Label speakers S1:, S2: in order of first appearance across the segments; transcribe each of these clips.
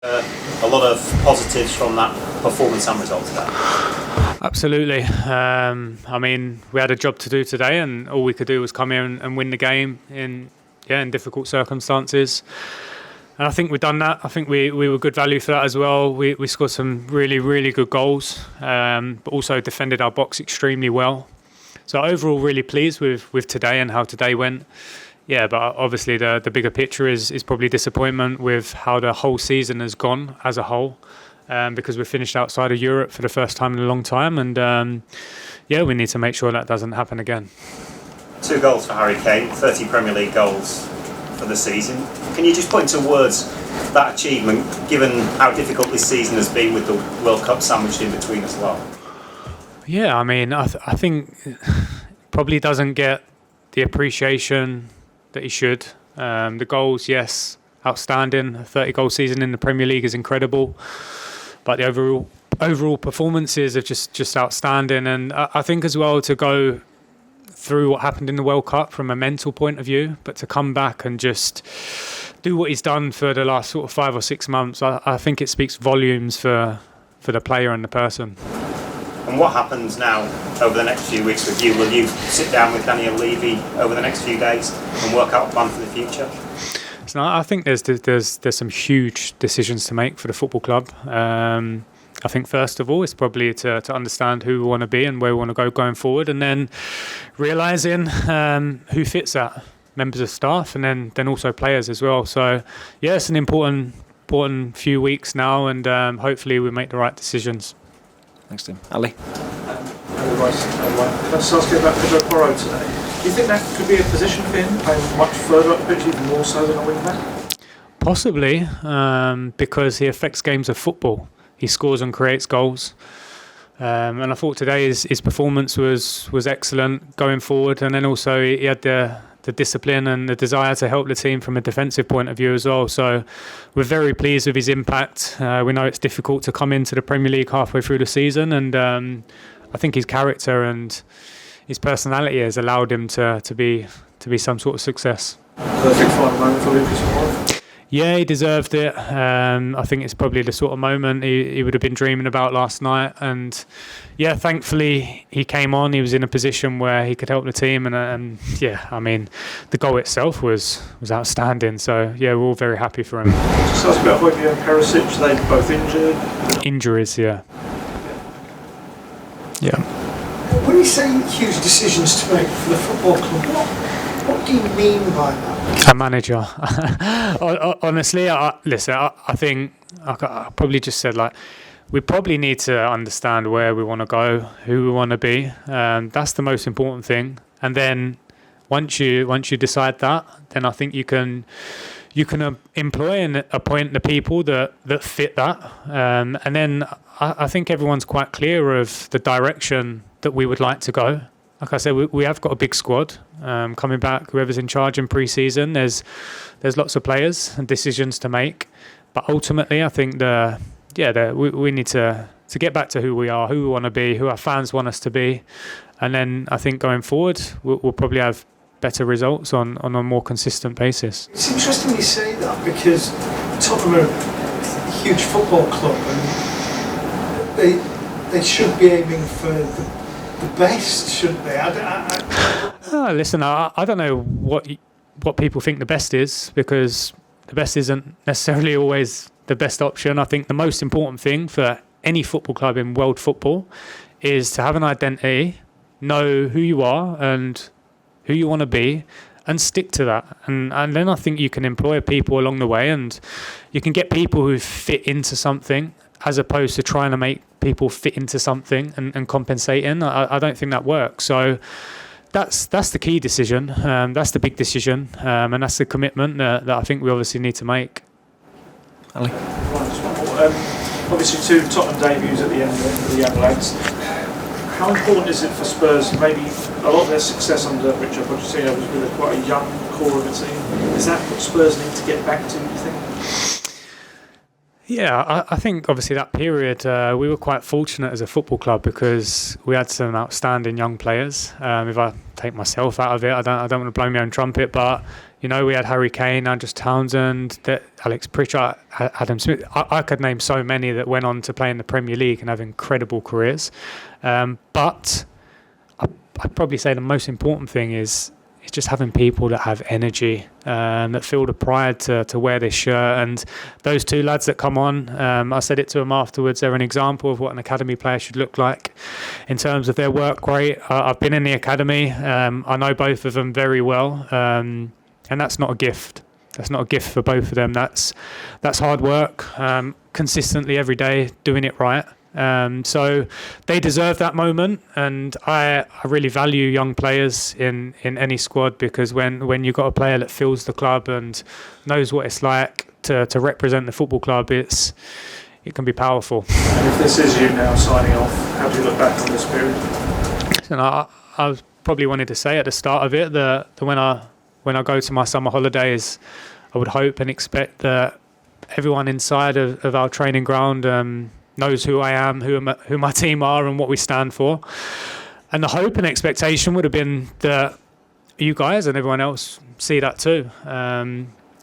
S1: A lot of positives from that performance and result today.
S2: Absolutely. I mean, we had a job to do today, and all we could do was come in and win the game in difficult circumstances. And I think we've done that. I think we were good value for that as well. We scored some really, really good goals, but also defended our box extremely well. So overall, really pleased with today and how today went. Yeah, but obviously the bigger picture is probably disappointment with how the whole season has gone as a whole, because we finished outside of Europe for the first time in a long time, and we need to make sure that doesn't happen again.
S1: 2 goals for Harry Kane, 30 Premier League goals for the season. Can you just point towards that achievement, given how difficult this season has been with the World Cup sandwiched in between as well?
S2: Yeah, I mean, I think probably doesn't get the appreciation that he should. The goals, yes, outstanding. A 30-goal season in the Premier League is incredible, but the overall performances are just outstanding. And I think as well, to go through what happened in the World Cup from a mental point of view, but to come back and just do what he's done for the last sort of 5 or 6 months, I think it speaks volumes for the player and the person.
S1: And what happens now over the next few weeks with you? Will you sit down with Daniel Levy over the next few days and work out a plan for the future?
S2: So I think there's some huge decisions to make for the football club. I think first of all, it's probably to understand who we want to be and where we want to go going forward, and then realising who fits that, members of staff, and then also players as well. So yeah, it's an important few weeks now, and hopefully we make the right decisions.
S3: Thanks, Tim. Ali?
S4: Let's ask you about Pedro Porro today. Do you think that could be a position for him, playing much further up the pitch, even more so than a wing-back?
S2: Possibly, because he affects games of football. He scores and creates goals. And I thought today his performance was excellent going forward, and then also he had the discipline and the desire to help the team from a defensive point of view as well. So we're very pleased with his impact. We know it's difficult to come into the Premier League halfway through the season, and I think his character and his personality has allowed him to be some sort of success.
S4: Perfect final moment for Lucas.
S2: Yeah, he deserved it. I think it's probably the sort of moment he would have been dreaming about last night. And yeah, thankfully he came on. He was in a position where he could help the team. And yeah, I mean, the goal itself was outstanding. So yeah, we're all very happy for him.
S4: Just ask about Warrior and Perisic. They both injured.
S2: Injuries, yeah. Yeah.
S5: When you say huge decisions to make for the football club, what do you mean by that?
S2: A manager. Honestly, I think I probably just said, like, we probably need to understand where we want to go, who we want to be. That's the most important thing. And then once you decide that, then I think you can employ and appoint the people that fit that. And then I think everyone's quite clear of the direction that we would like to go. Like I said, we have got a big squad coming back. Whoever's in charge in pre-season, there's lots of players and decisions to make. But ultimately, I think we need to get back to who we are, who we want to be, who our fans want us to be, and then I think going forward, we'll probably have better results on a more consistent basis.
S5: It's interesting you say that, because Tottenham are a huge football club, and they should be aiming for the best, shouldn't they?
S2: Listen, I don't know what people think the best is, because the best isn't necessarily always the best option. I think the most important thing for any football club in world football is to have an identity, know who you are and who you want to be, and stick to that. And then I think you can employ people along the way, and you can get people who fit into something, as opposed to trying to make people fit into something and compensating. I don't think that works. So that's the key decision. That's the big decision, and that's the commitment that I think we obviously need to make.
S3: Ali?
S4: Obviously 2 Tottenham debuts at the end of the young lads. How important is it for Spurs? Maybe a lot of their success under Richard Pochettino was with quite a young core of a team. Is that what Spurs need to get back to, you think?
S2: Yeah, I think obviously that period we were quite fortunate as a football club, because we had some outstanding young players. If I take myself out of it, I don't want to blow my own trumpet, but We had Harry Kane, Andrew Townsend, Alex Pritchard, Adam Smith. I could name so many that went on to play in the Premier League and have incredible careers. But I'd probably say the most important thing is just having people that have energy, that feel the pride to wear this shirt. And those two lads that come on, I said it to them afterwards, they're an example of what an academy player should look like in terms of their work rate. I've been in the academy. I know both of them very well. And that's not a gift. That's not a gift for both of them. That's hard work, consistently every day, doing it right. So they deserve that moment, and I really value young players in any squad, because when you've got a player that feels the club and knows what it's like to represent the football club, it can be powerful.
S4: And if this is you now signing off, how do you look back on this period?
S2: And I probably wanted to say at the start of it that when I go to my summer holidays, I would hope and expect that everyone inside of our training ground knows who I am, who my team are, and what we stand for. And the hope and expectation would have been that you guys and everyone else see that too.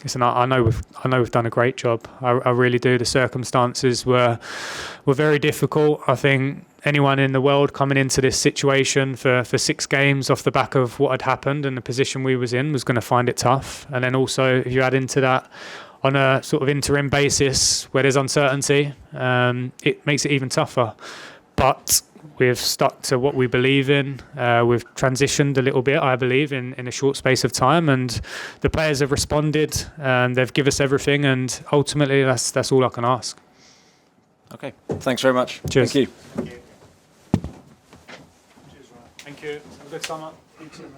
S2: Listen, I know we've done a great job. I really do. The circumstances were very difficult. I think anyone in the world coming into this situation for 6 games off the back of what had happened and the position we was in was going to find it tough. And then also, if you add into that, on a sort of interim basis where there's uncertainty, it makes it even tougher. But we've stuck to what we believe in. We've transitioned a little bit, I believe, in a short space of time, and the players have responded, and they've given us everything, and ultimately that's all I can ask.
S3: Okay, thanks very much.
S2: Cheers.
S3: Thank you.
S4: Cheers, Ryan.
S2: Thank you. Have a good summer.
S4: You too, mate.